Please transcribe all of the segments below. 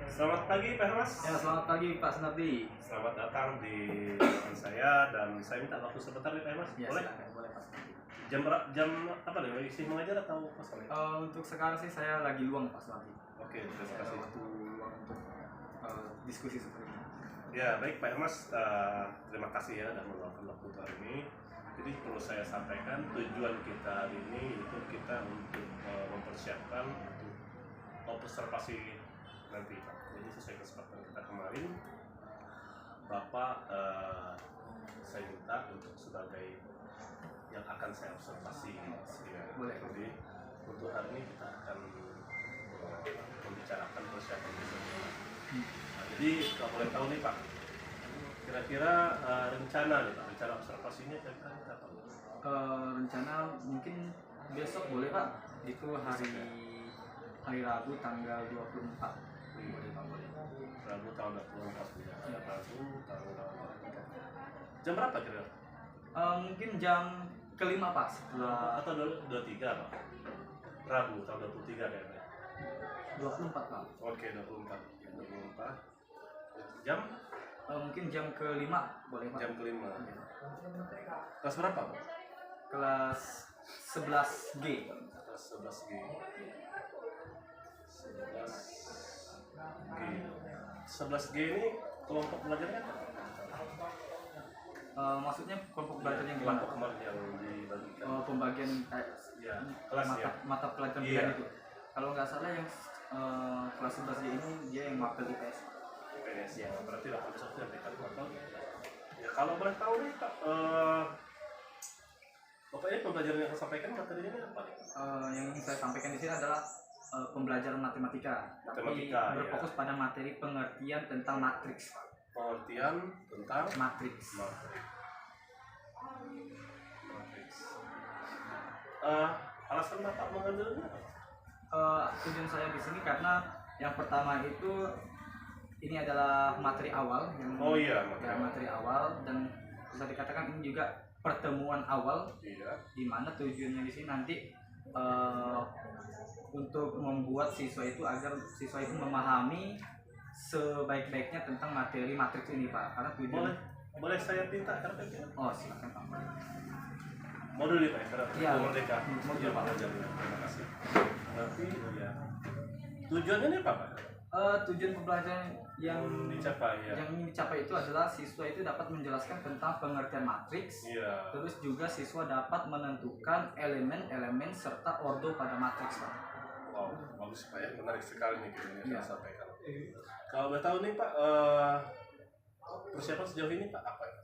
Selamat pagi Pak Mas. Ya, selamat pagi Pak Sunardi. Selamat datang di ruangan saya dan saya minta waktu sebentar nih Pak Mas. Ya, Boleh? silakan, boleh Pak Sunardi. Jam apa nih? Isi mengajar atau kosong ya? Untuk sekarang sih saya lagi luang Pak Sunardi. Oke, terima Saya ada kasih. waktu luang untuk diskusi seperti ini. Ya baik Pak Mas, terima kasih ya sudah meluangkan waktu hari ini. Jadi perlu saya sampaikan tujuan kita hari ini itu kita untuk mempersiapkan untuk observasi nanti Pak. Jadi sesuai kesepakatan kita kemarin, Bapak saya minta untuk sebagai yang akan saya observasi ya. Boleh. Jadi untuk hari ini kita akan membicarakan persiapan besok. Nah, jadi kalau boleh tahu nih Pak, kira-kira rencana nih Pak, rencana observasinya kira-kira apa? Rencana mungkin besok boleh Pak. Itu hari Rabu tanggal 24. Boleh Pak, boleh. Rabu tahun 24 ya. Ya. Rabu tahun 24. Jam berapa kira-kira? Mungkin jam kelima Pak setelah Atau 23 Pak? Rabu tahun 23 kayaknya. 24 Pak. Oke, 24. Jam? Mungkin jam kelima boleh Pak. Jam kelima. Ya. Kelas berapa Pak? Kelas 11G. Kelas 11G. 11G. 11G ini kelompok belajarnya apa? Maksudnya kelompok belajar yang gimana? Kelompok kemarin yang dibagikan. Pembagian Ya, kelas ya. mata pelajaran Iya. pilihan itu. Kalau nggak salah yang kelas 11 ini dia yang mapel IPS. IPS ya. Berarti 81 yang dekat mapel. Ya kalau boleh tahu nih Pak, Bapak ini pembelajaran yang saya sampaikan materinya ini apa? Yang ingin saya sampaikan di sini adalah pembelajaran matematika, Matematika, tapi berfokus pada materi pengertian tentang matriks. Pengertian tentang Matriks. Alasan Bapak mengambilnya apa? Tujuan saya di sini karena yang pertama itu ini adalah materi awal yang Oh iya, materi materi awal dan bisa dikatakan ini juga pertemuan awal Iya. di mana tujuannya di sini nanti untuk membuat siswa itu agar siswa itu memahami sebaik-baiknya tentang materi matriks ini Pak, karena tujuan Boleh saya pinta kartu? oh silakan Pak. Modul nih Pak, karena Iya. merdeka. Modul, Iya, Pak. Pak. Terima kasih. Berarti ya. Tujuannya ini apa Pak? Tujuan pembelajaran yang dicapai ya. yang ingin dicapai itu adalah siswa itu dapat menjelaskan tentang pengertian matriks. Iya. Terus juga siswa dapat menentukan elemen-elemen serta ordo pada matriks Pak. Wow, bagus Pak ya, menarik sekali nih yang Iya. saya sampaikan. Kalau boleh tahu nih Pak, persiapan sejauh ini Pak apa ya?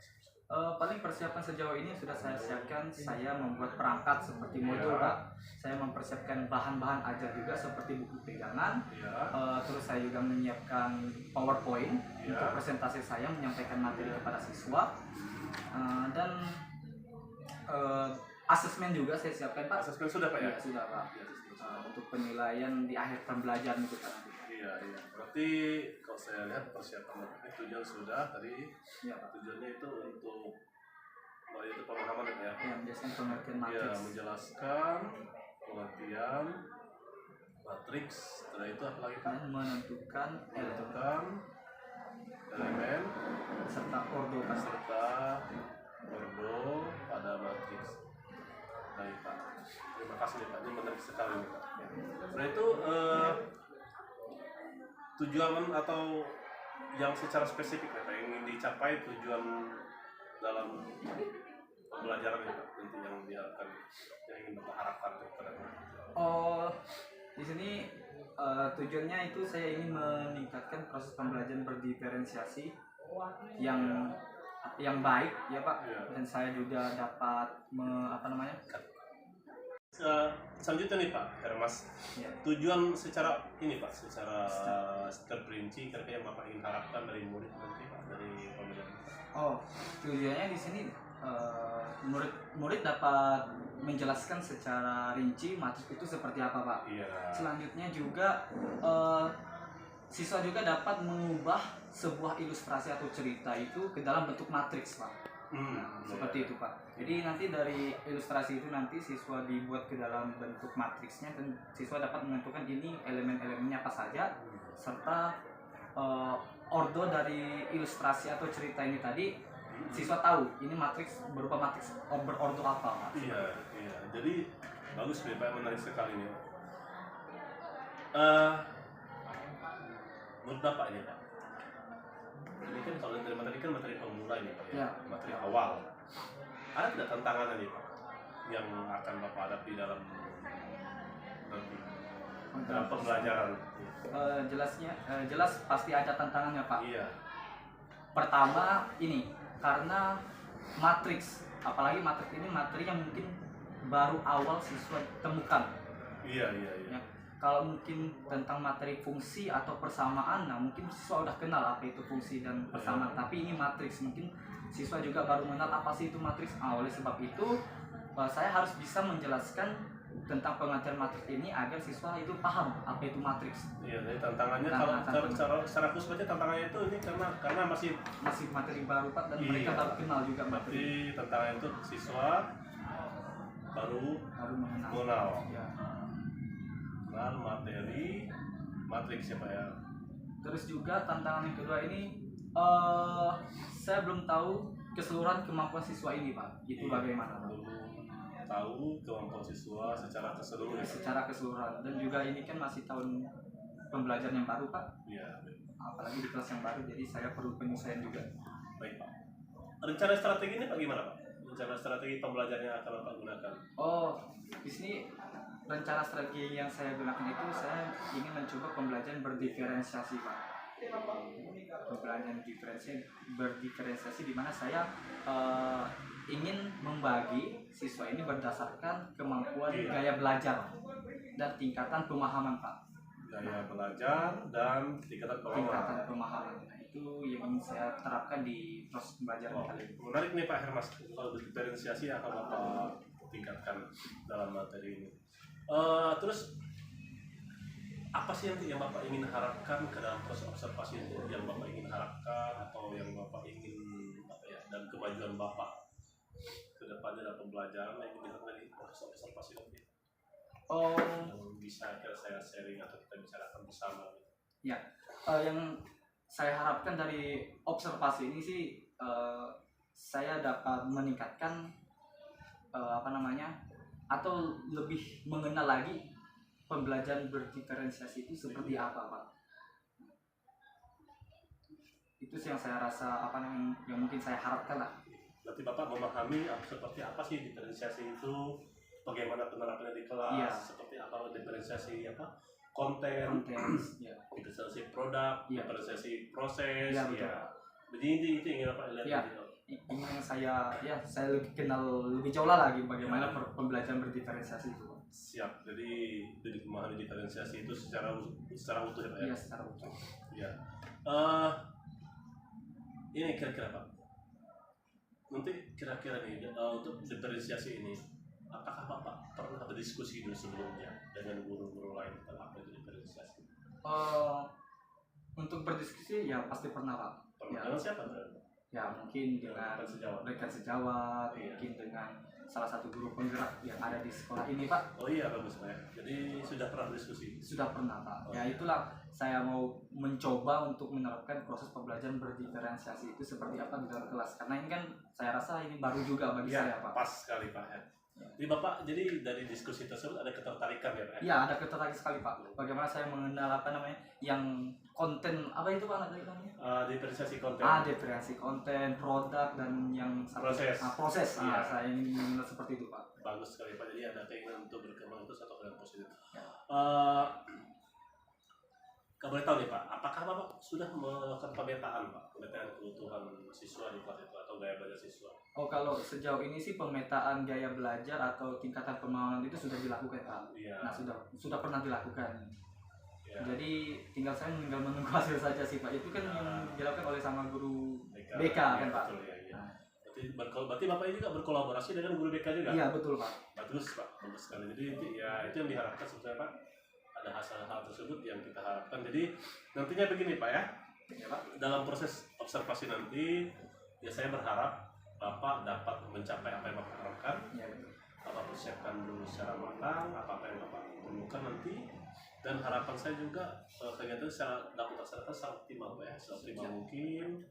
Paling persiapan sejauh ini sudah saya siapkan. Saya membuat perangkat seperti modul Iya. Pak. Saya mempersiapkan bahan-bahan ajar juga seperti buku pegangan. Iya. Terus saya juga menyiapkan PowerPoint Iya. untuk presentasi saya menyampaikan materi kepada siswa. Dan asesmen juga saya siapkan Pak. Asesmen sudah Pak ya? Iya, sudah Pak. Iya, asesmen sudah. Untuk penilaian di akhir pembelajaran itu Pak. Iya, iya. Berarti kalau saya lihat persiapan Bapak itu tujuan sudah tadi. Iya Pak. Tujuannya itu untuk itu pemahaman ya. Yang biasanya pengertian Ya, matriks. menjelaskan pengertian matriks. Setelah itu apa lagi Pak? Dan menentukan elemen Menentukan elemen serta ordo Pak. serta ordo pada matriks. Baik Pak. Terima kasih nih Pak. Ini menarik sekali nih Pak. Setelah itu tujuan atau yang secara spesifik Pak yang ingin dicapai tujuan dalam pembelajaran ini Pak, nanti yang diharapkan, yang ingin Bapak harapkan kepada Oh, di sini tujuannya itu saya ingin meningkatkan proses pembelajaran berdiferensiasi yang baik ya Pak. Iya. Dan saya juga dapat selanjutnya nih Pak Hermas, ya, tujuan secara ini Pak, secara terperinci kira-kira yang Bapak ingin harapkan dari murid nanti Pak, dari pembelajaran. oh tujuannya di sini murid dapat menjelaskan secara rinci matriks itu seperti apa Pak. Iya. Selanjutnya juga siswa juga dapat mengubah sebuah ilustrasi atau cerita itu ke dalam bentuk matriks Pak. Seperti itu Pak. Jadi nanti dari ilustrasi itu nanti siswa dibuat ke dalam bentuk matriksnya dan siswa dapat menentukan ini elemen-elemennya apa saja serta ordo dari ilustrasi atau cerita ini tadi, siswa tahu ini matriks berupa matriks berordo apa, Pak? Iya, iya. Jadi bagus nih Pak, menarik sekali nih. Menurut Bapak ini Pak, ini kan kalau dari materi kan materi pemula ini Pak ya, materi awal. Ada tidak tantangannya nih Pak yang akan Bapak hadapi dalam pembelajaran? Jelas pasti ada tantangannya, Pak. Iya. Pertama ini karena matriks, apalagi matriks ini materi yang mungkin baru awal siswa temukan. Iya. Ya, kalau mungkin tentang materi fungsi atau persamaan, nah mungkin siswa udah kenal apa itu fungsi dan persamaan. Iya. Tapi ini matriks, mungkin siswa juga baru mengenal apa sih itu matriks. Oleh sebab itu saya harus bisa menjelaskan tentang pengajaran matriks ini agar siswa itu paham apa itu matriks. Iya, jadi tantangannya kalau secara khusus aja tantangannya itu ini karena masih materi baru Pak, dan mereka baru kenal juga materi. Tapi tantangannya itu siswa baru mengenal. Ya. Kenal materi matriks ya Pak ya. Terus juga tantangan yang kedua ini saya belum tahu keseluruhan kemampuan siswa ini Pak. Itu bagaimana Pak? Tahu kemampuan siswa secara keseluruhan. Secara keseluruhan, dan juga ini kan masih tahun pembelajaran yang baru Pak. Iya. Apalagi di kelas yang baru, jadi saya perlu penyesuaian juga. Baik Pak. Rencana strategi ini bagaimana Pak? Rencana strategi pembelajaran yang akan Bapak gunakan? Di sini rencana strategi yang saya gunakan itu saya ingin mencoba pembelajaran berdiferensiasi Pak. Pembelajaran berdiferensiasi di mana saya ingin membagi siswa ini berdasarkan kemampuan gaya belajar dan tingkatan pemahaman Pak. Gaya belajar dan tingkatan pemahaman. Nah, itu yang ingin saya terapkan di proses pembelajaran kali ini. Menarik nih Pak Hermas, kalau diferensiasi akan Bapak tingkatkan dalam materi ini. Terus apa sih yang Bapak ingin harapkan ke dalam proses observasi itu, yang Bapak ingin harapkan atau yang Bapak ingin dan kemajuan Bapak ke depannya dalam pembelajaran yang ingin dari proses observasi itu? Yang bisa saya sharing atau kita bicarakan bersama gitu. Ya, yang saya harapkan dari observasi ini sih saya dapat meningkatkan atau lebih mengenal lagi pembelajaran berdiferensiasi itu seperti apa Pak. Itu sih yang saya rasa yang mungkin saya harapkan lah. Berarti Bapak memahami seperti apa sih diferensiasi itu, bagaimana penerapannya di kelas, seperti apa diferensiasi konten, diferensiasi produk, diferensiasi proses, Jadi itu ingin Bapak lihat. Ingin saya lebih kenal lebih jauh lagi bagaimana pembelajaran berdiferensiasi itu. Siap. Jadi memahami diferensiasi itu secara utuh ya Pak ya. Iya, secara utuh. Iya. Ini kira-kira Pak. Nanti kira-kira nih untuk diferensiasi ini, apakah Bapak pernah berdiskusi dulu sebelumnya dengan guru-guru lain tentang apa itu diferensiasi? Untuk berdiskusi ya pasti pernah Pak. Pernah dengan siapa? Ya mungkin dengan rekan sejawat, mungkin dengan salah satu guru penggerak yang ada di sekolah ini Pak. Oh iya, bagus Pak ya. Jadi sudah pernah berdiskusi? Sudah pernah Pak. Ya itulah saya mau mencoba untuk menerapkan proses pembelajaran berdiferensiasi itu seperti apa di dalam kelas. Karena ini kan saya rasa ini baru juga bagi saya Pak. Pas sekali Pak ya. Jadi Bapak, dari diskusi tersebut ada ketertarikan ya Pak? Iya, ada ketertarikan sekali Pak. Bagaimana saya mengenal yang konten, apa itu Pak namanya? Diferensiasi konten. Diferensiasi konten, produk, dan yang proses. Saya ingin mengenal seperti itu Pak. Bagus sekali Pak, jadi ada keinginan untuk berkembang itu satu hal yang positif. Boleh tahu nih Pak, apakah Bapak sudah melakukan pemetaan kebutuhan siswa di kelas itu atau gaya belajar siswa? Kalau sejauh ini sih pemetaan gaya belajar atau tingkatan pemahaman itu sudah dilakukan Pak. Nah sudah pernah dilakukan. Jadi saya tinggal menunggu hasil saja sih Pak. Itu kan yang dilakukan oleh sama guru BK kan Pak. Betul, berarti Bapak ini juga berkolaborasi dengan guru BK juga? Iya betul Pak. Bagus Pak, bagus sekali. Jadi itu yang diharapkan sebetulnya Pak. Ada hal tersebut yang kita harapkan. Jadi nantinya begini Pak ya Pak, dalam proses observasi nanti saya berharap Bapak dapat mencapai apa yang Bapak harapkan. Bapak persiapkan dulu secara matang apa yang Bapak perlukan nanti. Dan harapan saya juga kegiatan secara dapat terlaksana secara optimal Pak ya, seoptimal mungkin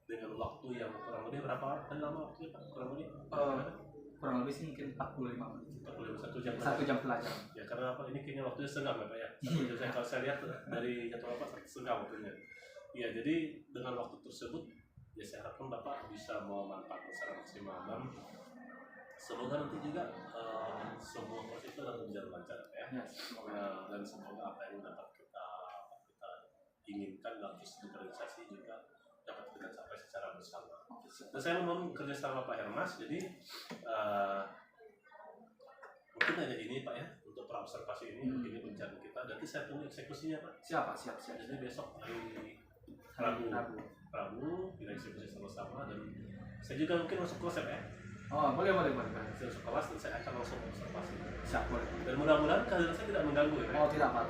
dengan waktu yang kurang lebih berapa lama waktunya Pak? Kurang lebih sih mungkin 45 menit. 1 jam pelajaran. Ya karena apa ini kayaknya waktunya senggang ya Pak ya. Kalau saya lihat dari jadwal Bapak senggang waktunya. Ya jadi dengan waktu tersebut ya saya harapkan Bapak bisa memanfaatkan secara maksimal dan semoga nanti juga semua proses itu dapat berjalan lancar ya. Dan semoga apa yang dapat kita inginkan dalam sistem organisasi juga dapat kita capai secara bersama. Dan saya mohon kerja sama Pak Hermas, jadi mungkin hanya ini Pak ya untuk praobservasi ini, ini rencana kita. Nanti saya tunggu eksekusinya Pak. Siap. Jadi besok hari Rabu kita eksekusi sama-sama dan saya juga mungkin masuk kelas ya. Oh boleh. Saya masuk kelas dan saya akan langsung observasi. Siap boleh. Dan mudah-mudahan kehadiran saya tidak mengganggu ya. Oh tidak Pak.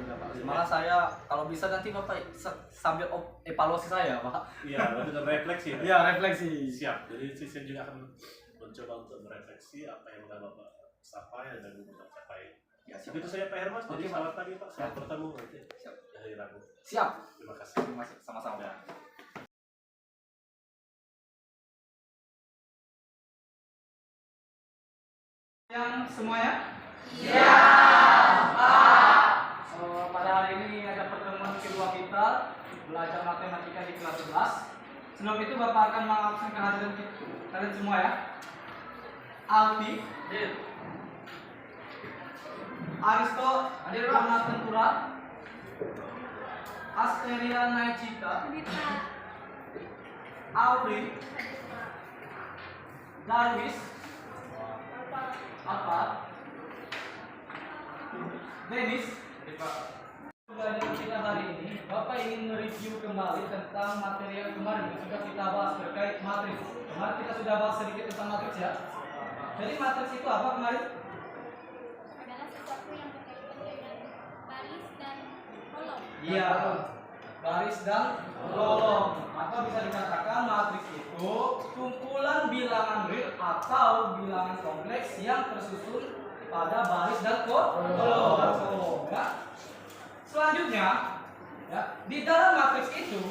Malah saya kalau bisa nanti Bapak sambil evaluasi saya Pak. Iya, dengan refleksi. Iya refleksi. Siap. Jadi saya juga akan mencoba untuk merefleksi apa yang sudah Bapak capai dan Bapak capai. Ya, begitu saya Pak Hermas. Jadi selamat pagi Pak. Selamat bertemu nanti. Siap. Hari Rabu. Siap. Terima kasih. Sama-sama. Ya. Yang semuanya? Iya, Pak. Pada hari ini ada pertemuan kedua kita belajar matematika di kelas 11. Sebelum itu Bapak akan mengabsen kehadiran kalian semua ya. Alfi, Aristo, Rana Tentura, Asteria Naicita, Audrey, Darwis, apa? Dennis. Pelajaran kita hari ini, Bapak ingin mereview kembali tentang materi yang kemarin yang sudah kita bahas terkait matriks. Kemarin kita sudah bahas sedikit tentang matriks ya. Jadi matriks itu apa kemarin? Adalah sesuatu yang berkaitan dengan baris dan kolom. Iya, baris dan kolom. Atau bisa dikatakan matriks itu kumpulan bilangan real atau bilangan kompleks yang tersusun pada baris dan kolom. Ya. Selanjutnya, ya, di dalam matriks itu,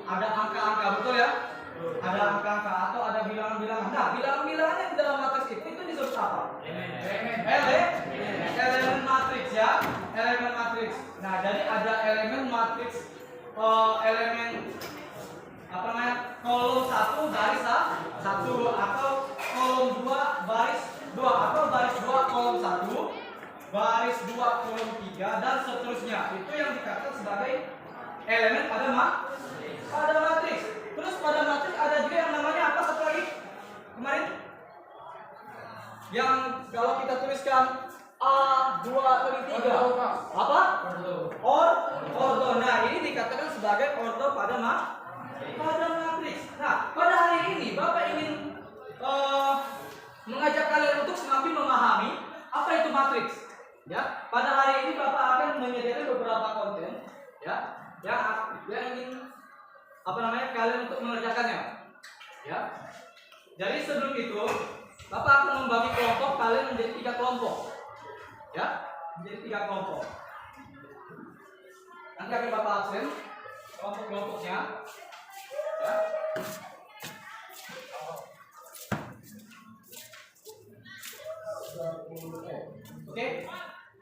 ada angka-angka, betul ya? Ada angka-angka atau ada bilangan-bilangan. Nah, bilangan-bilangannya di dalam matriks itu disebut apa? Elemen matriks ya, elemen matriks. Nah, jadi ada elemen matriks, elemen apa namanya? Kolom 1 baris 1 atau kolom 2 baris 2 atau baris 2 kolom 1, baris 2 kolom 3 dan seterusnya. Itu yang dikatakan sebagai elemen pada matriks. Terus pada matriks ada juga yang namanya apa satu lagi? Kemarin yang kalau kita tuliskan A2 kali 3 apa? Ordo. Nah, ini dikatakan sebagai ordo pada matriks. Nah, pada hari ini Bapak ingin mengajak kalian untuk semakin memahami apa itu matriks. Ya, pada hari ini Bapak akan menyediakan beberapa konten ya yang ingin kalian untuk mengerjakannya. Ya. Jadi sebelum itu Bapak akan membagi kelompok kalian menjadi 3 kelompok. Ya, menjadi 3 kelompok. Nanti akan Bapak absen kelompok-kelompoknya. Ya. Oke.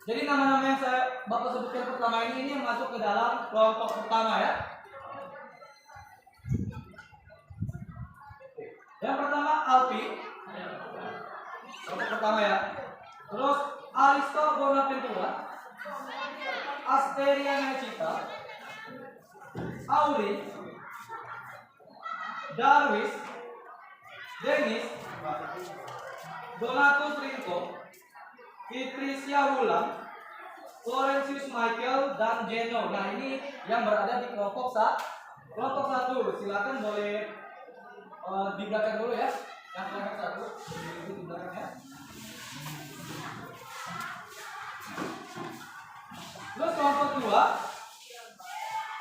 Jadi nama-nama yang Bapak sebutkan pertama ini yang masuk ke dalam kelompok pertama ya. Yang pertama Alfi. Kelompok pertama ya. Terus Aristo Bonaventura, Asteria Naicita, Auri, Darwis, Dennis, Donatus Rinko, Fitri Syahula, Florentius Michael, dan Geno. Nah, ini yang berada di kelompok 1. Silakan boleh di belakang dulu ya. Yang kelompok 1 di belakang ya. Terus kelompok 2.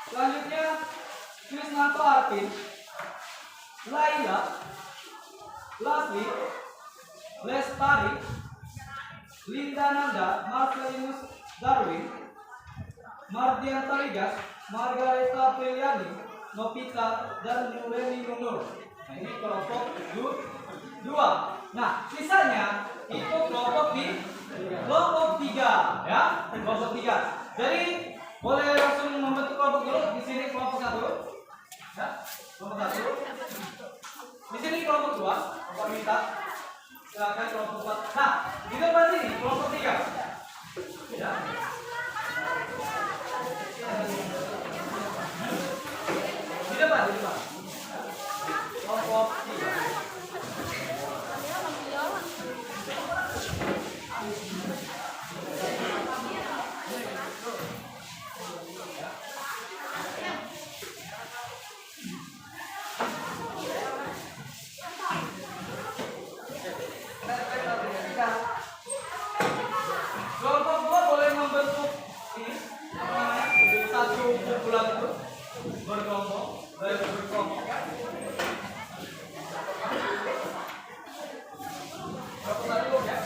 Selanjutnya Krisnanto Artin, Laila, Lasli, Lestari, Linda Nanda, Marcelinus Darwin, Mardian Taligas, Margareta Peliani, Novita, dan Nureni Nunur. Nah, ini kelompok dua. Nah, sisanya itu kelompok tiga, ya, kelompok tiga. Jadi boleh langsung membentuk kelompok dulu. Di sini kelompok satu, ya, kelompok satu. Di sini kelompok dua, kelompok minta. Silakan kelompok dua. Nah, di depan ini kelompok tiga, ya. Di depan. Kelompok tiga. Kelompok dua boleh membentuk ini apa namanya, satu kumpulan itu berkelompok, berkelompok, ya. Kelompok satu, ya.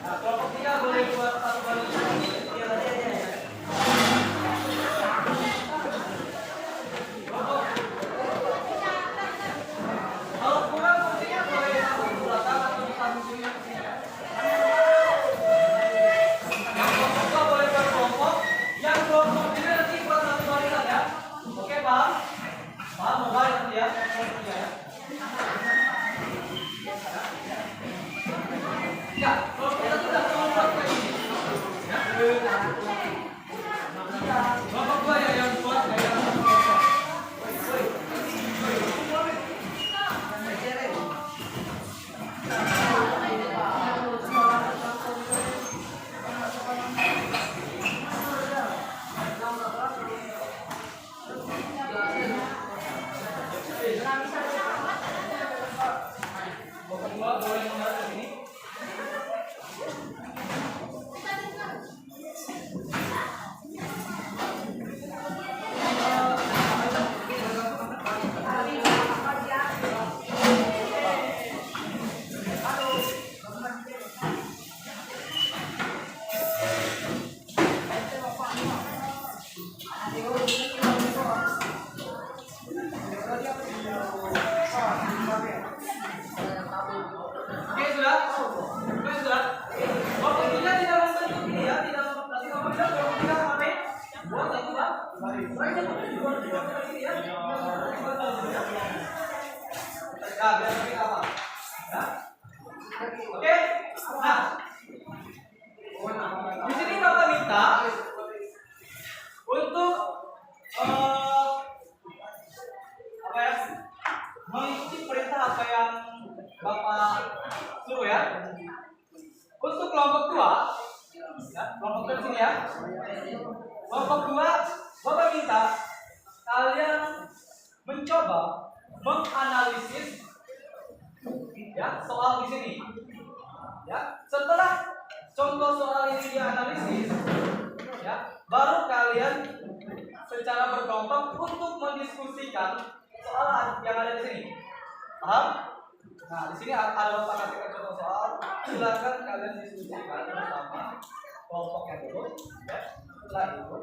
Nah, kelompok tiga boleh buat satu balon. Kalau kurang fungsinya boleh satu ke belakang atau satu ke sini. Yang kelompok dua boleh berkelompok, yang kelompok tiga nanti buat satu barisan, ya. Oke, paham? Paham mobile nanti, ya. Kelompoknya, ya. Ya, kalau kita sudah kelompok kayak gini, ya. Kelompok dua ya yang buat kayak kelompok dua boleh mengarah ke sini. Oke, sudah? Kelompok tiga tidak membentuk ini, ya, tidak membentuk kelompok tiga sampai buat satu, ya. Nah, biar lebih apa? Ya. Oke. Nah, di sini Bapak minta untuk apa ya? Mengikuti perintah apa yang Bapak suruh, ya. Untuk kelompok dua, ya, kelompok dua sini, ya. Kelompok dua, Bapak minta kalian mencoba menganalisis, ya, soal di sini, ya. Setelah contoh soal ini dianalisis, ya, baru kalian secara berkelompok untuk mendiskusikan soal yang ada di sini. Paham? Nah, di sini ada Bapak kasih contoh soal. Silakan kalian diskusikan bersama kelompoknya dulu, ya. Setelah itu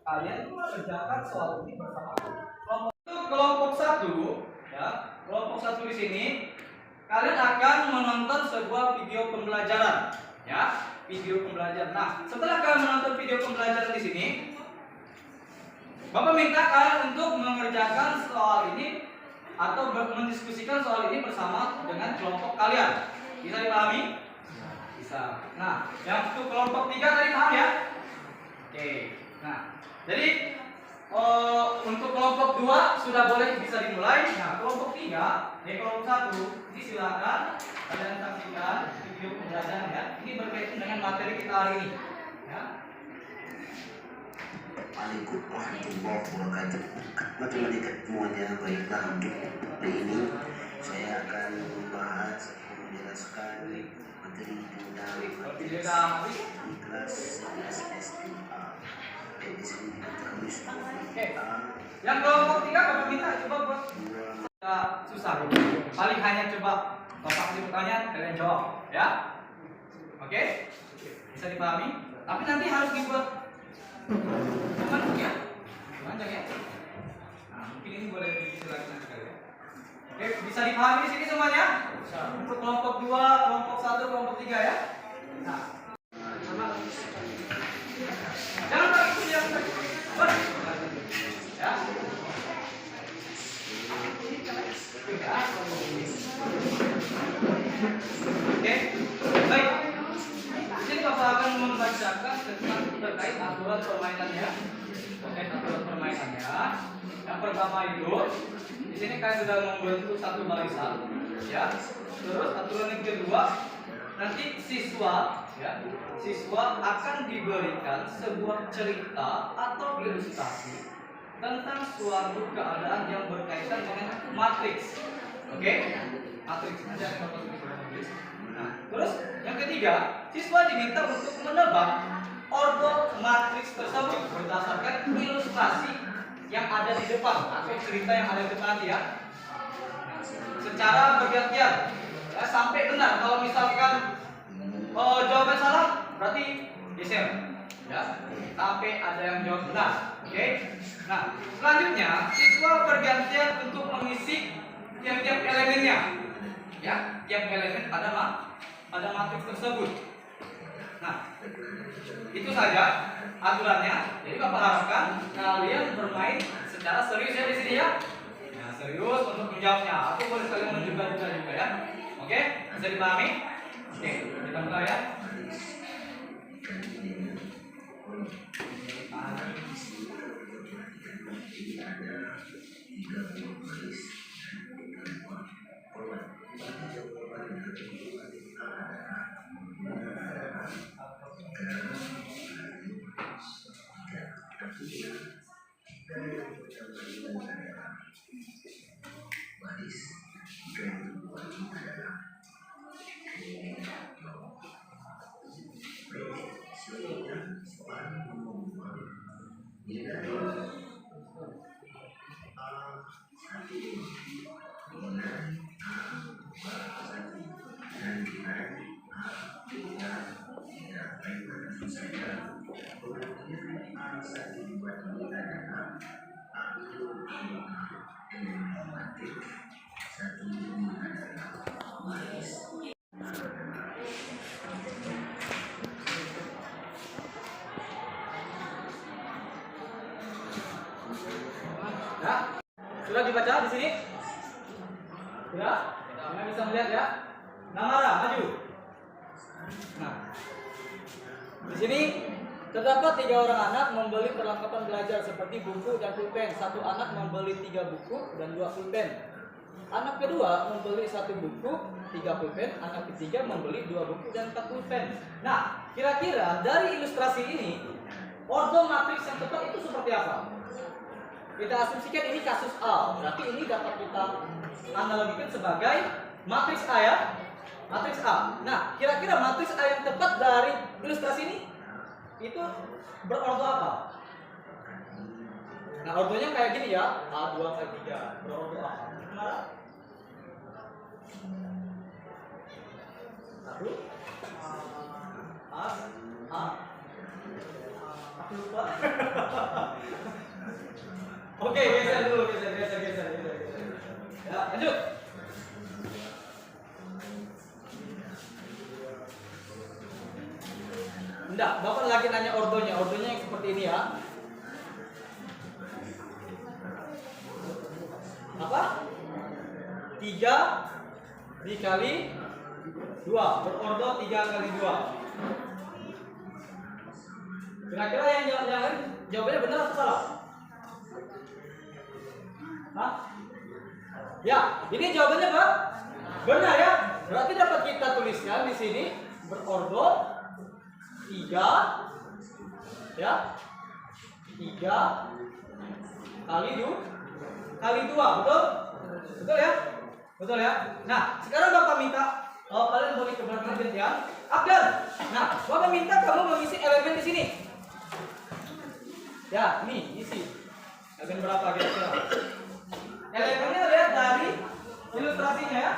kalian kerjakan soal ini bersama kelompok. Untuk kelompok satu, ya, kelompok satu di sini kalian akan menonton sebuah video pembelajaran, ya, video pembelajaran. Nah, setelah kalian menonton video pembelajaran di sini, Bapak minta kalian untuk mengerjakan soal ini atau mendiskusikan soal ini bersama dengan kelompok kalian. Bisa dipahami? Bisa. Nah, yang untuk kelompok tiga tadi paham, ya? Oke. Nah, jadi untuk kelompok dua sudah boleh bisa dimulai. Nah, kelompok tiga, kelompok satu, ini silakan kalian saksikan video pembelajaran, ya. Ini berkaitan dengan materi kita hari ini, ya. Waalaikumsalam warahmatullahi wabarakatuh. Adik-adik semuanya, baiklah, untuk hari ini saya akan membahas menjelaskan materi tentang matematik di kelas 11 SD2A. Di sini kita tulis Yang kelompok tiga Bapak minta coba buat susah. Paling hanya coba Bapak kasih pertanyaan, kalian jawab, ya. Oke? Bisa dipahami? Tapi nanti harus dibuat ya, panjang ya. Nah, mungkin ini boleh diisi lagi nanti kali ya. Oke, bisa dipahami di sini semuanya? Untuk kelompok 2, kelompok 1, kelompok 3 ya. Nah, jangan pakai itu yang ya. Oke, baik. Di sini Bapak akan membacakan tentang terkait aturan permainannya. Terkait aturan permainannya. Yang pertama itu, di sini kalian sudah membentuk satu barisan, ya. Terus aturan yang kedua, nanti siswa akan diberikan sebuah cerita atau ilustrasi tentang suatu keadaan yang berkaitan dengan matriks. Oke? Matriks. Nanti akan Bapak tulis. Nah, terus yang ketiga, siswa diminta untuk menebak ordo matriks tersebut berdasarkan ilustrasi yang ada di depan atau cerita yang ada di depan nanti ya. Secara bergantian ya, sampai benar. Kalau misalkan jawaban salah, berarti geser ya, sampai ada yang jawab benar. Oke? Nah, selanjutnya siswa bergantian untuk mengisi tiap-tiap elemennya ya, tiap elemen pada matriks tersebut. Nah, itu saja aturannya. Jadi Bapak harapkan kalian bermain secara serius ya di sini ya. Nah, serius untuk menjawabnya. Aku boleh kalian menjuga-juga juga ya. Oke? Bisa dipahami? Oke, kita mulai ya. Ya, sudah dibaca di sini? Sudah? Kalian bisa melihat ya? Namara, maju. Nah, di sini terdapat 3 orang anak membeli perlengkapan belajar seperti buku dan pulpen. Satu anak membeli 3 buku dan 2 pulpen. Anak kedua membeli 1 buku, 3 pulpen. Anak ketiga membeli 2 buku dan 4 pulpen. Nah, kira-kira dari ilustrasi ini, ordo matriks yang tepat itu seperti apa? Kita asumsikan ini kasus A, berarti ini dapat kita analogikan sebagai matriks A ya. Matriks A. Nah, kira-kira matriks A yang tepat dari ilustrasi ini itu berordo apa? Nah, ordonya kayak gini ya, A2 A3. Berordo apa? Gimana? 1 A. Aku lupa. Oke, geser dulu, geser. Ya, lanjut. Enggak, Bapak lagi nanya ordonya. Ordonya yang seperti ini ya. Apa? 3 dikali 2. Berordo 3 kali 2. Kira-kira yang jawabannya benar atau salah? Hah? Ya, ini jawabannya Pak. Benar ya? Berarti dapat kita tuliskan di sini berordo 3 ya. 3 kali 2, betul? Betul ya? Betul ya? Nah, sekarang Bapak minta kalian boleh ke belakang gantian. Abdan. Nah, Bapak minta kamu mengisi elemen di sini. Ya, ini isi. Elemen berapa kira-kira? Elemennya lihat dari ilustrasinya ya.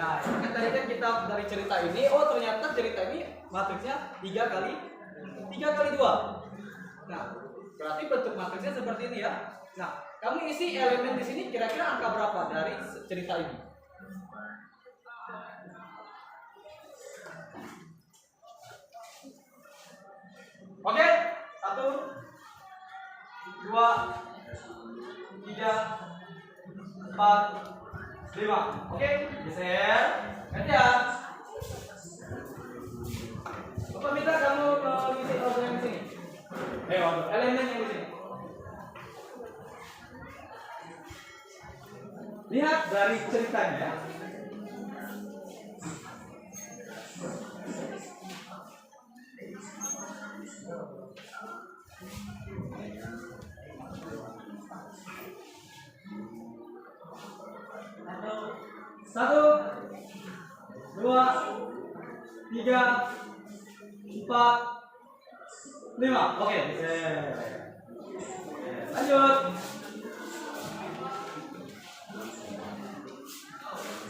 Nah, kan tadi kan kita dari cerita ini, oh ternyata cerita ini matriksnya 3 kali 2. Nah, berarti bentuk matriksnya seperti ini ya. Nah, kamu isi elemen di sini kira-kira angka berapa dari cerita ini? Oke, 1, 2, 3, 4, 5. Oke, geser. Gantian. Bapak minta kamu mengisi order yang di sini. Elemen yang di sini. Lihat dari ceritanya ya. Satu, 2, 3, 4, 5. Oke, lanjut.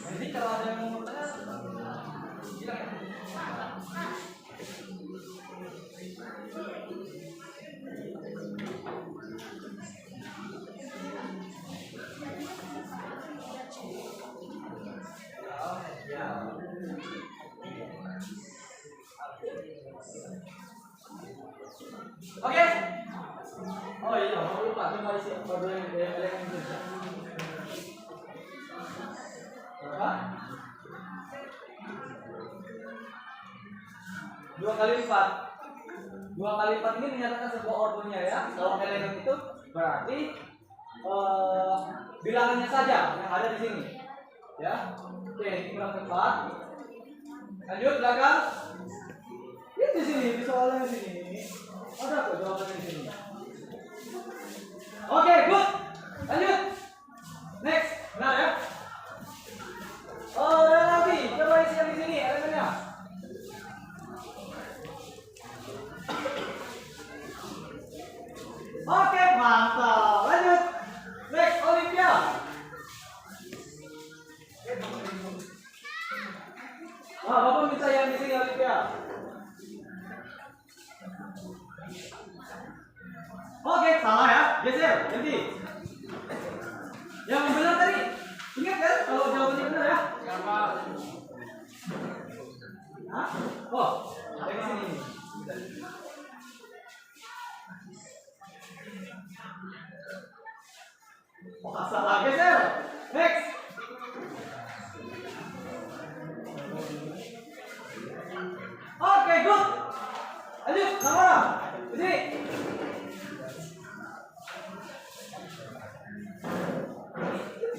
Nanti kalau ada yang mau tanya, bilang ya. Oke. Oh iya, mau lupa coba isi kode elemen itu. Berapa? 2 kali 4. 2 kali 4 ini menyatakan sebuah ordernya ya. Kalau elemen itu berarti bilangannya saja yang ada di sini. Ya. Oke, ini bilangan 4. Lanjut belakang. Ini di sini, di soalnya di sini. Ada kok jawabannya di sini. Oke, good. Lanjut. Next. Benar ya? Oh, dan lagi. Coba isi yang di sini elemennya. Oke, mantap. Lanjut. Next, Olivia. Bapak minta yang di sini Olivia. Oke, salah ya. Geser, ganti. Yang benar tadi. Ingat kan kalau jawabannya benar ya? Siapa? Hah? Oh, yang di sini. Oh, salah. Geser. Next. Oke, good. Lanjut, sama. Di sini.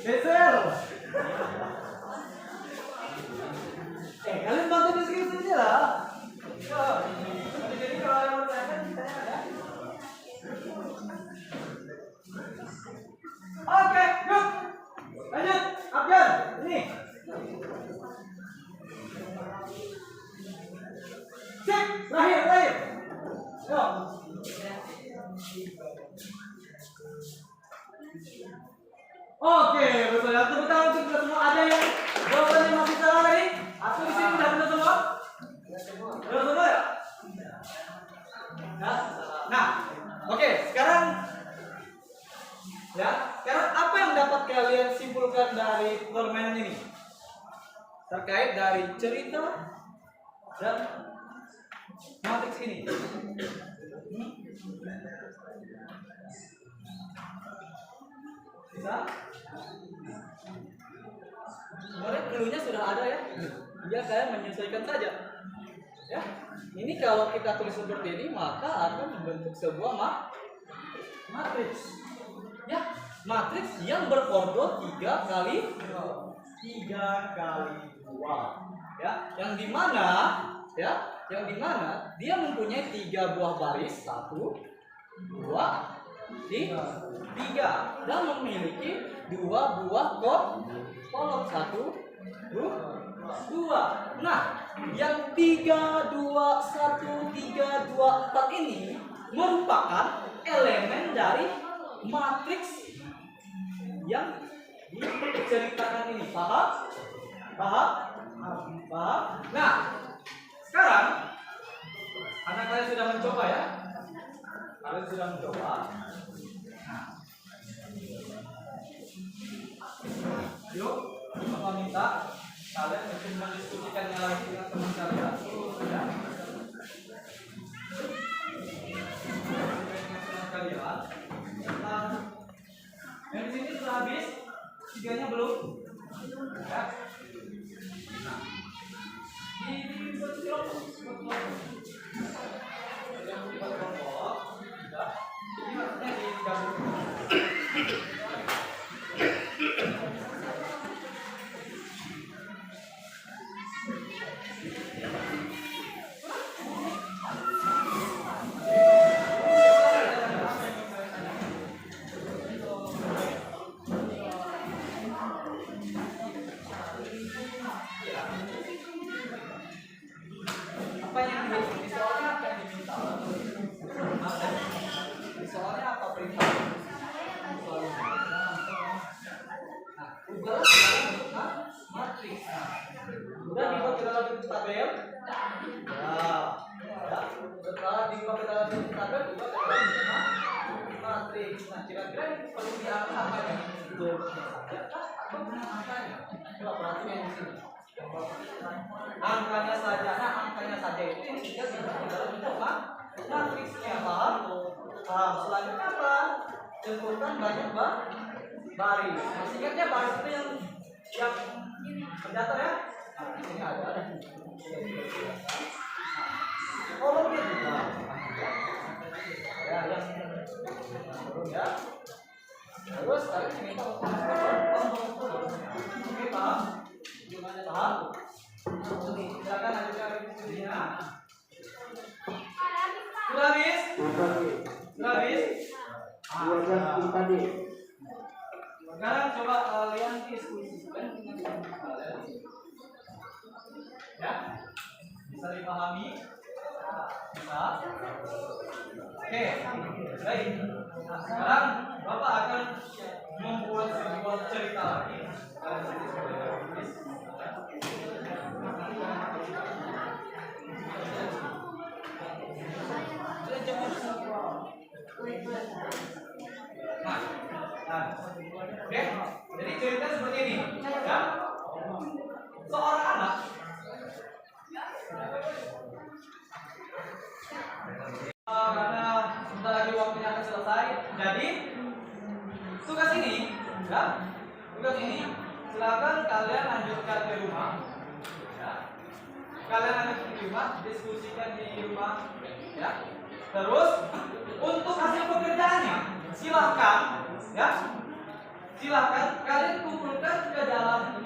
Geser. Kalian bantu di sini saja lah. Jadi kalau yang bertanya ditanya ya. Oke, good. Lanjut, Abjan. Ini. Cek, terakhir. Yo. Oke, betul ya. Tepuk tangan untuk kita semua. Ada yang jawabannya masih salah tadi? Atau di sini sudah benar semua? Benar semua ya? Nah, oke. Sekarang apa yang dapat kalian simpulkan dari permainan ini? Terkait dari cerita dan matriks ini. Bisa? Sebenarnya clue-nya sudah ada ya. Dia kayak menyesuaikan saja. Ya. Ini kalau kita tulis seperti ini maka akan membentuk sebuah matriks. Ya, matriks yang berkode 3 kali 2. Ya, yang dimana dia mempunyai 3 buah baris, 1, 2, 3 dan memiliki 2 buah kolom, 1, 2. Nah, yang 3, 2, 1, 3, 2, 4 ini merupakan elemen dari matriks yang diceritakan ini. Paham? Paham? Paham? Nah, sekarang anak kalian sudah mencoba ya? Kalian sudah mencoba. Nah, yuk, Bapak minta kalian untuk mendiskusikannya lagi dengan teman kalian. Ya. Kalian. Nah, yang di sini sudah habis, tiganya belum. Ya. Nah, ini buat kelompok. Yang buat kelompok. Ya. Ini maksudnya digabung. Apa yang di soalnya apa yang diminta? Di soalnya apa perintah? Nah, udah matriks. Udah dibuat ke dalam bentuk tabel. Ya. Setelah dibuat ke dalam bentuk tabel, dibuat ke dalam bentuk matriks. Nah, kira-kira ini perlu diangkat apa ya? Atau angkanya? Coba perhatikan di sini. Angkanya saja, nah angkanya saja itu yang tidak dibuat ke dalam bentuk matriksnya, paham? Paham. Selanjutnya apa? Tentukan banyak baris. Masih ingatnya baris itu yang berdatar ya? Nah, ini ada. Kolomnya juga. Ya, yang turun ya. Terus kalian diminta untuk oke, paham? Paham? Silakan lanjutkan diskusinya. Sudah habis? Sudah habis? Sekarang coba kalian diskusikan dengan teman kalian. Ya? Bisa dipahami? Bisa? Oke, baik. Nah, sekarang Bapak akan membuat sebuah cerita lagi. Kalian nanti sudah tulis. Nah, oke. Jadi cerita seperti ini, ya. Seorang anak karena sebentar lagi waktunya akan selesai. Jadi tugas ini, ya, tugas ini silakan kalian lanjutkan di rumah. Ya. Kalian lanjutkan di rumah, diskusikan di rumah, ya. Terus untuk hasil pekerjaannya silakan, ya, silakan kalian kumpulkan ke dalam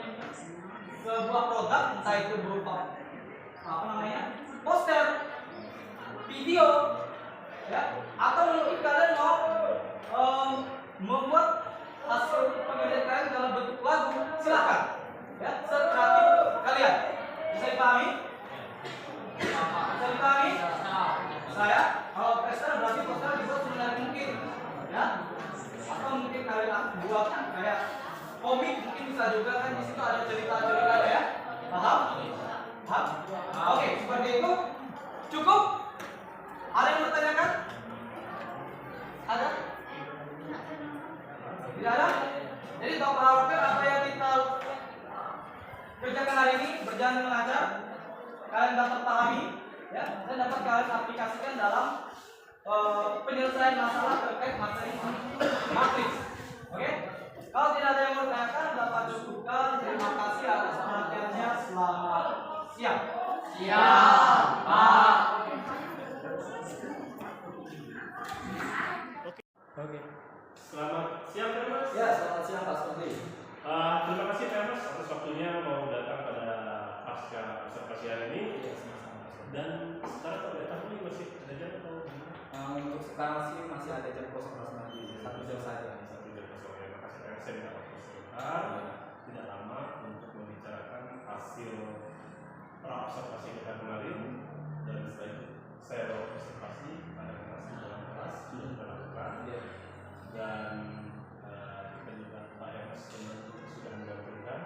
sebuah produk, entah itu berupa apa namanya, poster, video, ya, atau mungkin kalian mau membuat hasil pekerjaan kalian dalam bentuk lagu, silakan, ya, sekreatif kalian. Bisa dipahami? Bisa dipahami? Saya kalau poster berarti poster dibuat semenarik mungkin, ya, atau mungkin kalian buat kayak komik, mungkin bisa juga kan, di situ ada cerita-cerita ya. Paham? Paham? Oke, seperti itu. Cukup? Ada yang bertanyakan? Ada? Tidak ada? Jadi Bapak harapkan apa yang kita kerjakan hari ini berjalan dengan lancar, kalian dapat pahami, ya, dan dapat kalian aplikasikan dalam penyelesaian masalah terkait materi matriks. Oke? Kalau tidak ada yang bertanyakan, dapat cukupkan. Terima kasih atas perhatiannya. Selamat siang. Siap, Pak. Oke. Selamat siang, Mas. Ya, selamat siang Pak Sony. Terima kasih Mas atas waktunya mau datang pada pasca observasi hari ini. Dan sekarang kalau boleh tahu nih masih ada jam atau gimana? Untuk sekarang sih masih ada jam kosong lagi, 1 jam saja. 1 jam kosong. Terima kasih karena saya minta waktu sebentar, tidak lama untuk membicarakan hasil observasi kita kemarin. Dan setelah itu saya bawa observasi pada kelas di dalam kelas sudah kita lakukan. Dan kita juga Pak Emas sudah menggabungkan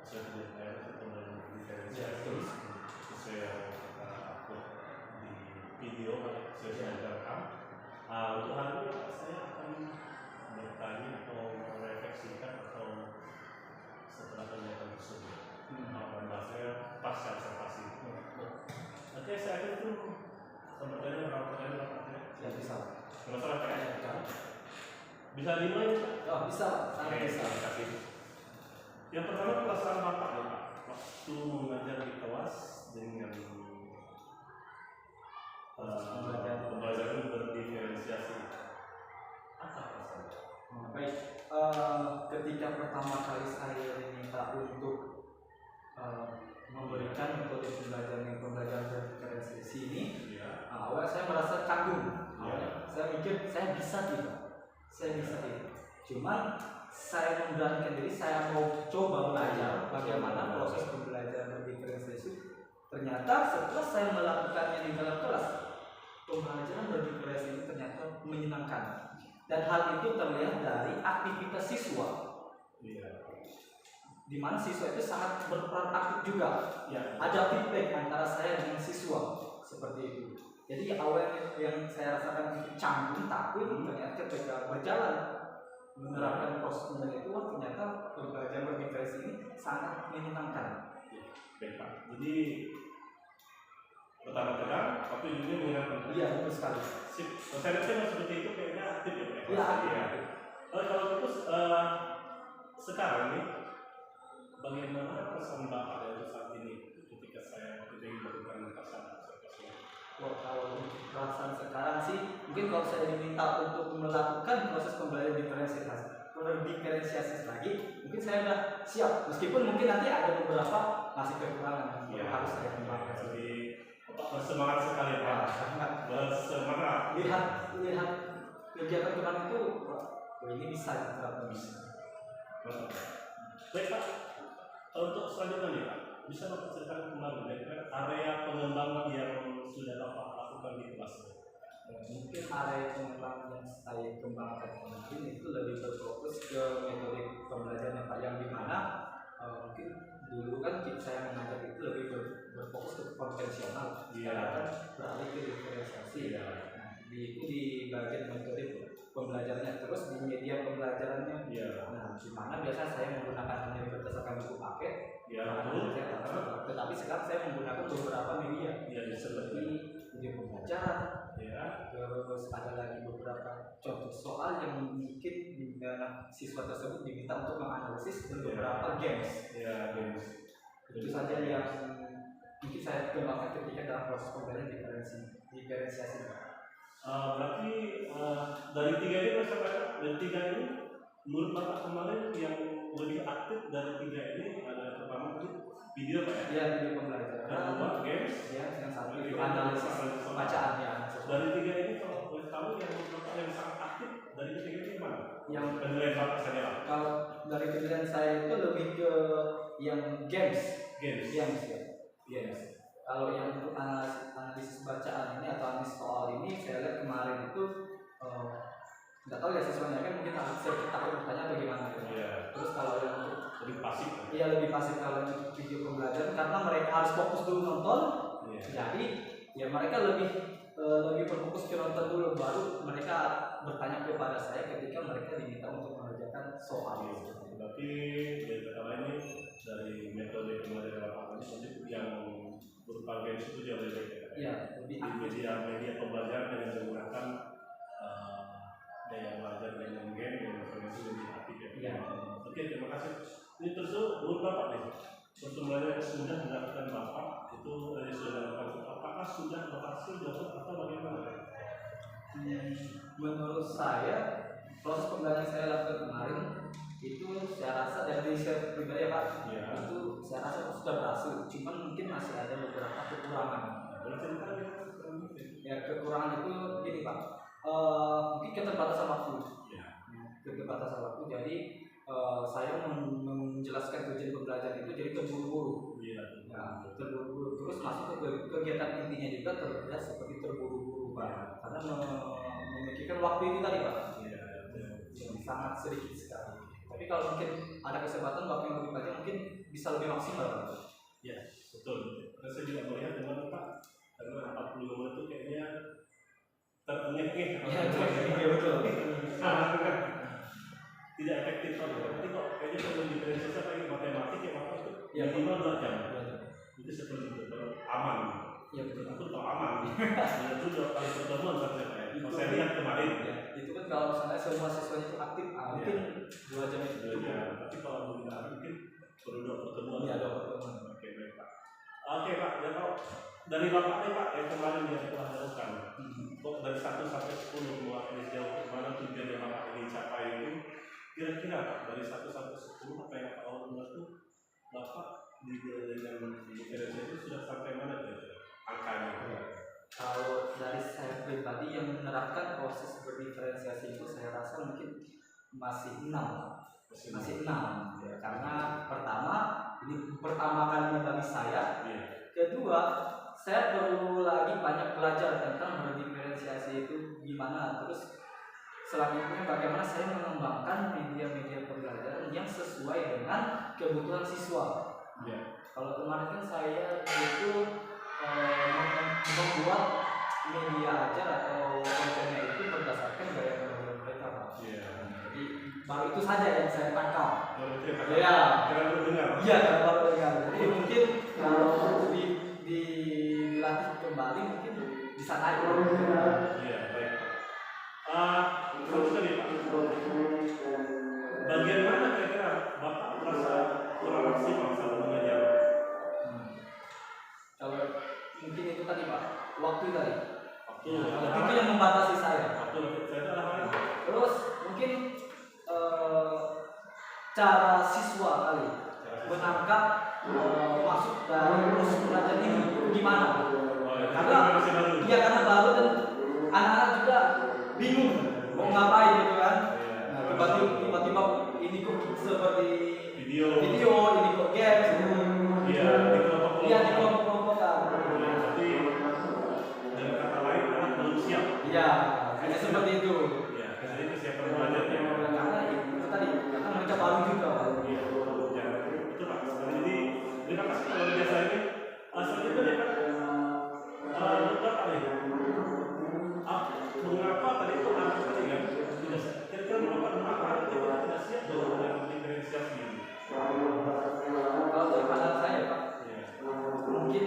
sudah Bisa dimulai? Oh, bisa, sangat Oke, bisa. terima kasih. Yang pertama perasaan Bapak ya Pak, waktu mengajar di kelas dengan pembelajaran berdiferensiasi. Apa perasaannya? Baik, ketika pertama kali saya diminta untuk memberikan metode pembelajaran berdiferensiasi ini, Ya. awalnya saya merasa canggung. Ya. Saya mikir saya bisa tidak, Cuma saya memberanikan diri, saya mau coba belajar bagaimana proses pembelajaran berdiferensiasi. Ternyata setelah saya melakukannya di dalam kelas, pembelajaran berdiferensiasi ini ternyata menyenangkan. Dan hal itu terlihat dari aktivitas siswa. Iya. Di mana siswa itu sangat berperan aktif juga. Ya. Ada feedback antara saya dengan siswa seperti itu. Jadi awalnya yang saya rasakan mungkin canggung, takut, ternyata ketika berjalan menerapkan proses pembelajaran itu, ternyata pembelajaran berdiferensiasi ini sangat menyenangkan. Baik Pak. Jadi pertama-tama waktu ini menyenangkan. Iya, betul sekali. Sip. Saya lihat seperti itu kayaknya aktif ya Pak. Iya, aktif. Ya. Kalau gitu sekarang nih bagaimana pesan Bapak dari saat ini ketika saya melakukan perasaan Wah, kalau untuk perasaan sekarang sih, mungkin kalau saya diminta untuk melakukan proses pembelajaran diferensiasi lagi, mungkin saya sudah siap. Meskipun mungkin nanti ada beberapa masih kekurangan yang harus saya kembangkan. Jadi bersemangat sekali Pak. Bersemangat. Lihat kegiatan kemarin itu, ini bisa diterapkan. Baik Pak. Untuk selanjutnya nih Pak, bisa Bapak ceritakan kembali area pengembangan yang sudah Bapak lakukan di kelas? Mungkin area pengembangan yang saya kembangkan kemarin itu lebih berfokus ke metode pembelajaran Pak, yang dimana mungkin dulu kan saya mengajar itu lebih berfokus ke konvensional, sekarang kan beralih ke diferensiasi. Nah, di bagian metode pembelajarannya, terus di media pembelajarannya. Nah, di mana biasanya saya menggunakan hanya berdasarkan buku paket. Tetapi sekarang saya menggunakan beberapa media, seperti video pembelajaran. Terus ada lagi beberapa contoh soal yang mungkin siswa tersebut diminta untuk menganalisis, dan beberapa games. Itu saja yang mungkin saya kembangkan ketika dalam proses pembelajaran diferensiasi. Berarti dari tiga ini menurut Bapak kemarin yang lebih aktif dari tiga ini ada pertama itu video Pak ya? Iya, video pembelajaran. Yang kedua games. Ya, yang satu itu analisis bacaan ya. Dari tiga ini kalau boleh tahu yang sangat aktif dari ketiga ini mana? Yang penilaian Bapak saja. Kalau dari penilaian saya itu lebih ke yang games. Ya. Kalau yang untuk analisis bacaan ini atau analisis soal ini, saya lihat kemarin itu nggak tahu ya siswanya kan mungkin sedikit takut bertanya atau gimana gitu. Terus kalau yang untuk lebih pasif. Iya, lebih pasif kalau untuk video pembelajaran, karena mereka harus fokus dulu nonton. Jadi ya mereka lebih berfokus ke nonton dulu, baru mereka bertanya kepada saya ketika mereka diminta untuk mengerjakan soal. Berarti dari kata lain ini dari metode pembelajaran yang berupa games itu jauh lebih baik. Iya, lebih media pembelajaran yang menggunakan daya belajar dengan game yang informasi lebih aktif ya. Iya. Oke, terima kasih. Ini terus menurut Bapak nih, pertemuan yang sudah dilakukan Bapak itu sudah dilakukan, apakah sudah berhasil atau bagaimana? Menurut saya proses pembelajaran saya lakukan kemarin itu saya rasa dari saya pribadi ya Pak, itu saya rasa sudah berhasil, cuman mungkin masih ada beberapa kekurangan. Ya, kekurangan itu gini Pak, mungkin keterbatasan waktu. Keterbatasan waktu, jadi saya menjelaskan tujuan pembelajaran itu jadi terburu-buru. Terburu-buru, terus masuk ke kegiatan intinya juga terlihat seperti terburu-buru Pak, karena memikirkan waktu itu tadi Pak, yang sangat sedikit sekali. Tapi kalau mungkin ada kesempatan waktu yang lebih banyak, mungkin bisa lebih maksimal Pak. Ya, betul. Saya juga melihat dengan Pak, karena 45 menit itu kayaknya terengeh-engeh. Iya, betul. Tidak efektif Pak. Nanti kok kayaknya perlu diferensiasi kayak matematik ya Pak itu. Minimal 2 jam. Itu seperti itu, aman. Iya, betul. Aku tahu aman. Itu 2 kali pertemuan sampai Pak. Saya lihat kemarin. Ya, itu kan kalau misalnya semua siswanya itu aktif, mungkin 2 jam itu. 2 jam. Tapi kalau mungkin perlu 2 pertemuan. Iya, 2 pertemuan. Oke, baik Pak. Oke Pak, ya kalau dari Bapak nih Pak yang kemarin yang telah dilakukan, kok dari 1 sampai 10 mewakili sejauh mana tujuan yang Bapak ingin capai itu, kira-kira Pak dari 1 sampai 10 apa yang Pak Awal itu Bapak di dengan diferensiasi itu sudah sampai mana kira-kira angkanya? Kalau dari saya pribadi yang menerapkan proses berdiferensiasi itu saya rasa mungkin masih 6. Masih 6 ya. Karena ini pertama kalinya bagi saya. Kedua, saya perlu lagi banyak belajar tentang berdiferensiasi itu gimana. Terus selanjutnya bagaimana saya mengembangkan media-media pembelajaran yang sesuai dengan kebutuhan siswa. Kalau kemarin kan saya itu membuat media ajar atau kontennya itu berdasarkan gaya belajar mereka, Pak. Jadi baru itu saja yang saya tangkap. Iya. Iya, baru dengar. Jadi mungkin kalau dilatih kembali mungkin bisa naik. Iya, baik. Satu tadi Pak. Bagian mana kira-kira Bapak merasa kurang maksimal saat mengajar? Kalau mungkin itu tadi Pak, waktu tadi. Waktu itu yang membatasi saya. Waktu saya itu adalah Terus mungkin cara siswa kali menangkap masuk dari proses belajar ini gimana? Karena baru dan anak-anak juga bingung mau ngapain gitu kan. Tiba-tiba ini kok seperti video ini kok games. Iya, di kelompok kan. Jadi dengan kata lain anak belum siap. Iya, hanya seperti itu. Iya, jadi kesiapan belajarnya. Karena itu tadi, karena mereka baru juga. Iya, itu Pak. Jadi terima kasih kalau biasa ini. Selanjutnya nih Pak, berapa nih? Mengapa tadi itu anak tadi kan tidak kira-kira mengapa itu tidak siap dengan diferensiasi ini? Kalau dari pandangan saya Pak, mungkin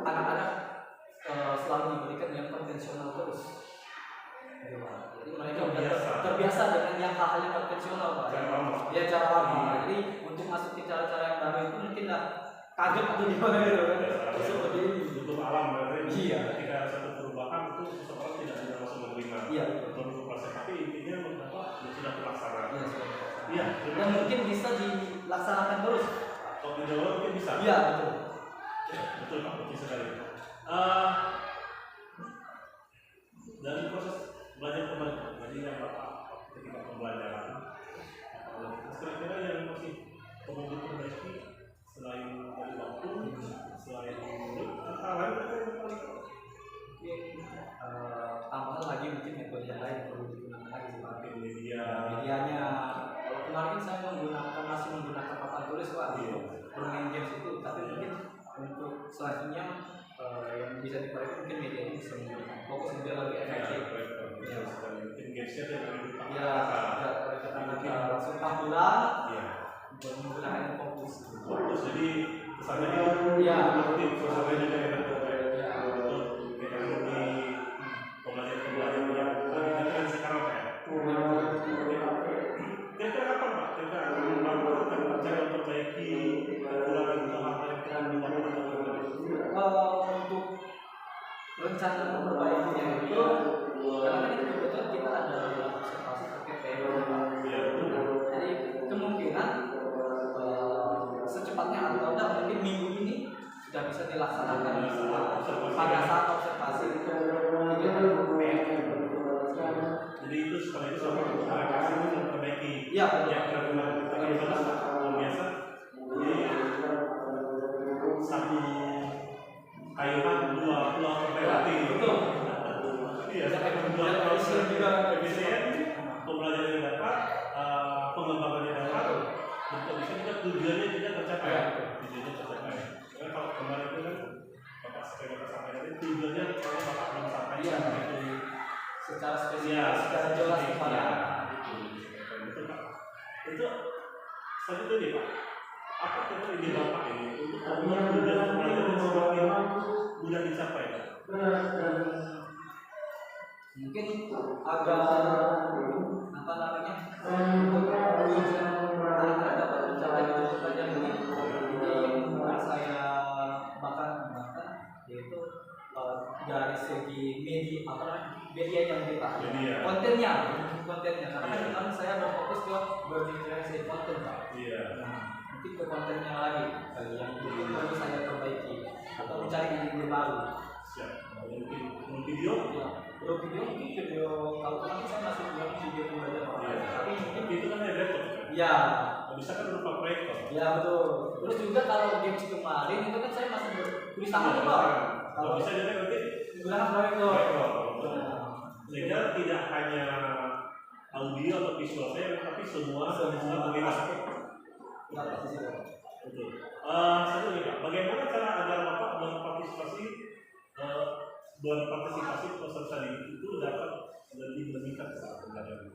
anak-anak selalu diberikan yang konvensional terus. Jadi mereka udah terbiasa dengan yang hal-hal yang konvensional Pak. Ya, cara lama. Jadi untuk masuk ke cara-cara yang baru itu mungkin lah kaget atau gimana gitu kan. Seperti ini. Untuk alam berarti. Iya. Ketika ada satu perubahan itu seseorang tidak bisa langsung menerima. Iya. Untuk proses tapi intinya menurut sudah terlaksana. Iya, Iya. Dan mungkin bisa dilaksanakan terus. Kalau di Jawa mungkin bisa. Iya, betul. Betul Pak, betul sekali. Dari proses belajar kemarin, jadi yang Bapak ketika pembelajaran, kira-kira yang masih perlu diperbaiki selain dari waktu, selain murid, hal lain tambahan lagi mungkin metode yang lain perlu digunakan lagi seperti medianya. Kalau kemarin saya masih menggunakan papan tulis Pak bermain games itu, tapi mungkin untuk selanjutnya yang bisa diperbaiki mungkin media ini bisa menggunakan fokus lebih efektif. Mungkin gamesnya itu lebih dipakai. Ya, kita langsung tampilan. Menggunakan fokus. Jadi kesannya ya aktif, kesannya juga enak untuk di pembelajaran yang lagi kan sekarang Pak ya. Kira-kira kapan Pak? Kira-kira akan cara memperbaiki kekurangan atau apa yang kita untuk rencana memperbaikinya itu karena ini kebetulan kita ada observasi terkait jadi kemungkinan secepatnya atau tidak mungkin minggu ini sudah bisa dilaksanakan pada saat observasi itu jadi itu setelah itu sama kasih memperbaiki ya biasa satu kayuhan dua pulau berarti betul iya dua efisien juga efisien pembelajaran yang dapat pengembangan yang dapat untuk bisa kita tujuannya tidak tercapai karena kalau kemarin itu kan Bapak sampai tadi tujuannya kalau Bapak belum sampai secara spesial secara jelas kepada betul Pak itu selanjutnya nih Pak apa kira ide Bapak ini untuk membuat tujuan pembelajaran semakin mudah dicapai Pak? mungkin agar apa namanya anak-anak dapat mencapai tujuan pelajar ini yang menurut saya bahkan kembangkan yaitu dari segi media yang kita kontennya karena kan saya berfokus ke berkreasi konten Pak. Nah, mungkin ke kontennya lagi yang mungkin perlu saya perbaiki atau mencari ide baru. Siap. Mungkin video? Ya, mungkin video kalau kemarin saya masih belum video belajar tapi mungkin itu kan ada laptop kan? Ya. Bisa kan berupa proyektor? Ya betul. Terus juga kalau games kemarin itu kan saya masih tulis tangan Pak. Kalau bisa jadi nanti menggunakan proyektor. Sehingga tidak hanya audio atau visual saya, tapi semua bagaimana? Betul. Satu nih Pak, bagaimana cara agar Bapak berpartisipasi peserta didik itu dapat lebih meningkat saat pembelajaran?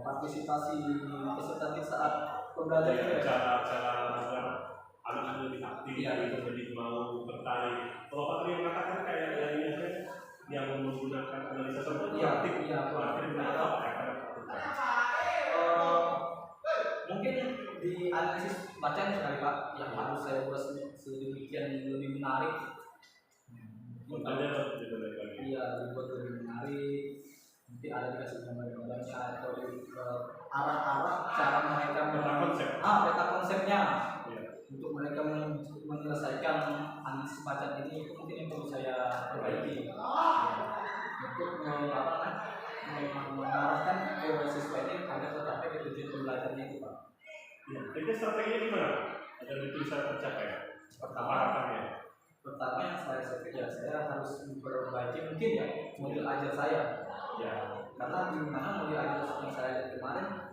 Partisipasi peserta didik saat pembelajaran. Cara agar anak lebih aktif, lebih mau tertarik. Kalau Pak Tri mengatakan kayak yang menggunakan analisa tersebut aktif, mungkin di analisis bacaan sekali Pak yang harus saya buat sedemikian lebih menarik. Iya, dibuat lebih menarik. Mungkin ada dikasih gambar-gambarnya atau arah-arah cara mereka peta konsepnya untuk mereka menyelesaikan analisis bacaan ini itu mungkin yang perlu saya perbaiki untuk mengarahkan ke siswa ini agar tercapai ke tujuan pembelajarannya itu Pak. Ya, jadi strateginya gimana agar itu bisa tercapai? Pertama yang saya harus memperbaiki mungkin ya modul ajar saya. Ya, karena di mana modul ajar yang saya lihat kemarin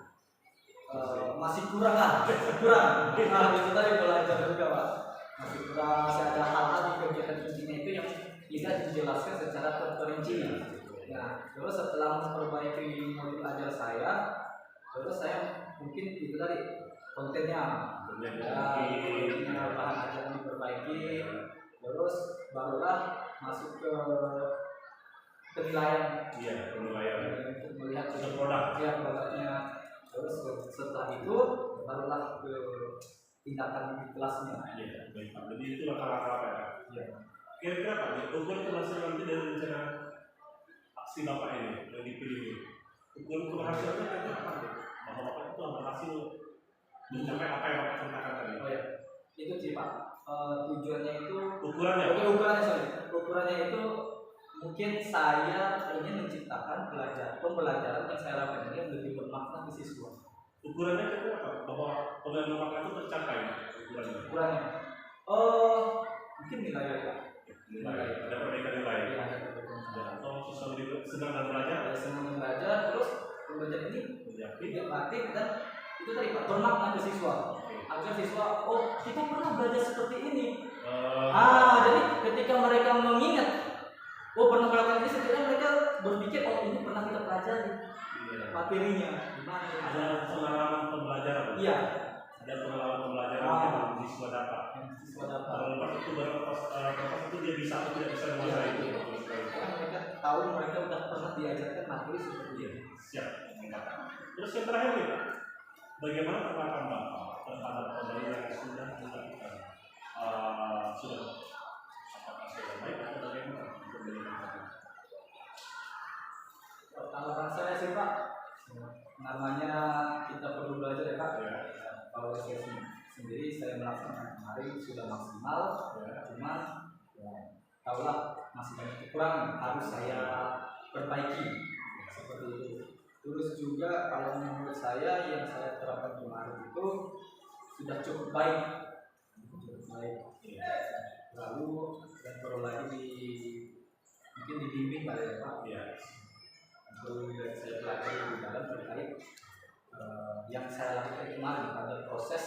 masih kurang. Nah, itu tadi belajar juga Pak. Masih kurang. Masih ada hal-hal di kegiatan intinya itu yang tidak dijelaskan secara terperinci. Nah, terus setelah memperbaiki modul ajar saya, terus saya mungkin itu tadi kontennya bahan ajar diperbaiki, terus barulah masuk ke penilaian. Untuk melihat produknya. Terus setelah itu barulah ke tindakan di kelasnya. Iya, baik Pak. Jadi itu langkah-langkah apa ya? Iya. Kira-kira Pak, ukur keberhasilan nanti dari rencana aksi Bapak ini yang dipilih ini. Ukur keberhasilannya kayaknya apa? Bahwa Bapak itu berhasil mencapai apa yang Bapak ceritakan tadi. Oh ya, itu sih Pak. Tujuannya itu ukurannya itu mungkin saya ingin menciptakan pembelajaran yang saya lakukan ini yang lebih bermakna di siswa. Ukurannya itu apa? Bahwa pembelajaran Bapak itu tercapai ukurannya. Mungkin nilai ya. Ada perbaikan nilai. Iya, ada perbaikan nilai. Atau siswa sedang belajar? Senang belajar, terus pembelajaran ini tidak aktif dan itu tadi Pak bermakna ke siswa. Agar siswa, oh kita pernah belajar seperti ini. Jadi ketika mereka mengingat, oh pernah belajar ini, setidaknya mereka berpikir, oh ini pernah kita pelajari materinya. Ada pengalaman pembelajaran. Iya. Ada pengalaman pembelajaran yang siswa dapat. Terlepas itu dia bisa atau tidak bisa menguasai itu. Mereka tahu mereka sudah pernah diajarkan materi seperti ini. Siap. Terus yang terakhir nih, bagaimana tanggapan Bapak terhadap pembelajaran yang sudah dilakukan? Apakah sudah baik atau bagaimana? Tanggapan saya sih Pak, namanya kita perlu belajar ya Pak. Kalau saya sendiri saya melaksanakan kemarin sudah maksimal, cuman tahulah masih banyak kekurangan harus saya perbaiki seperti itu. Terus juga kalau menurut saya yang saya terapkan kemarin itu sudah cukup baik. Lalu dan perlu lagi mungkin dibimbing kali ya Pak. Untuk saya pelajari lebih dalam terkait yang saya lakukan kemarin pada proses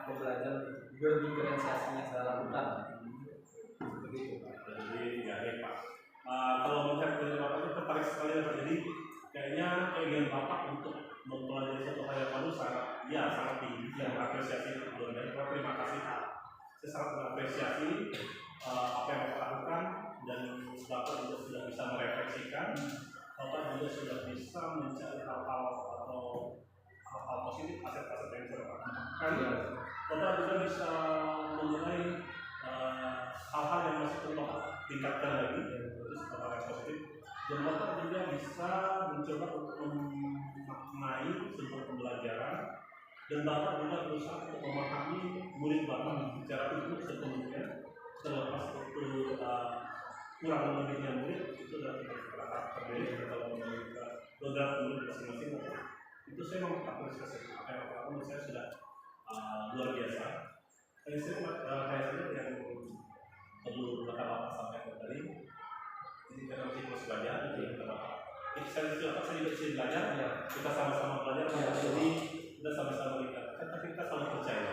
pembelajaran berdiferensiasi yang saya lakukan. Begitu Pak. Jadi ya Pak. Kalau melihat dari Bapak itu tertarik sekali ya Pak. Jadi kayaknya keinginan Bapak untuk mempelajari suatu hal yang baru sangat tinggi. Yang mengapresiasi luar biasa. Terima kasih. Saya sangat mengapresiasi apa yang Bapak lakukan dan Bapak juga sudah bisa merefleksikan, Bapak juga sudah bisa mencari hal-hal atau hal-hal positif, aset-aset yang bisa Bapak kembangkan. Bapak juga bisa menilai hal-hal yang masih perlu Bapak tingkatkan lagi, terus hal-hal yang positif. Dan Bapak juga bisa mencoba untuk memaknai sebuah pembelajaran, dan Bapak juga berusaha untuk memahami murid Bapak secara utuh sepenuhnya, terlepas itu kurang lebihnya murid itu adalah karakter murid atau beberapa murid masing-masing. Itu saya mengapresiasi apa yang Bapak menurut saya sudah luar biasa. Saya yang perlu Bapak sampaikan tadi, ini karena masih terus belajar, jadi Bapak. Saya juga bisa belajar, kita sama-sama belajar, jadi kita sama-sama berikan. Tapi kita selalu percaya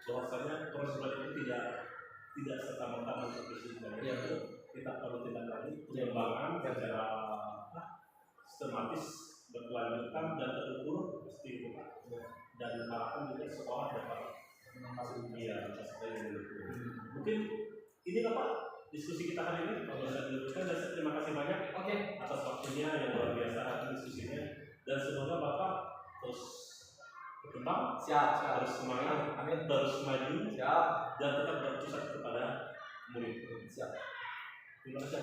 bahwasanya proses belajar itu tidak serta-merta untuk belajar. Kita perlu tindak lanjut pengembangan secara sistematis, berkelanjutan dan terukur pasti itu Pak. Dan harapan juga sekolah dapat mungkin ini Bapak diskusi kita hari ini Pak bisa dilanjutkan, dan terima kasih banyak atas waktunya yang luar biasa diskusinya, dan semoga Bapak terus berkembang, terus semangat, terus maju, dan tetap berpusat kepada murid. Terima kasih.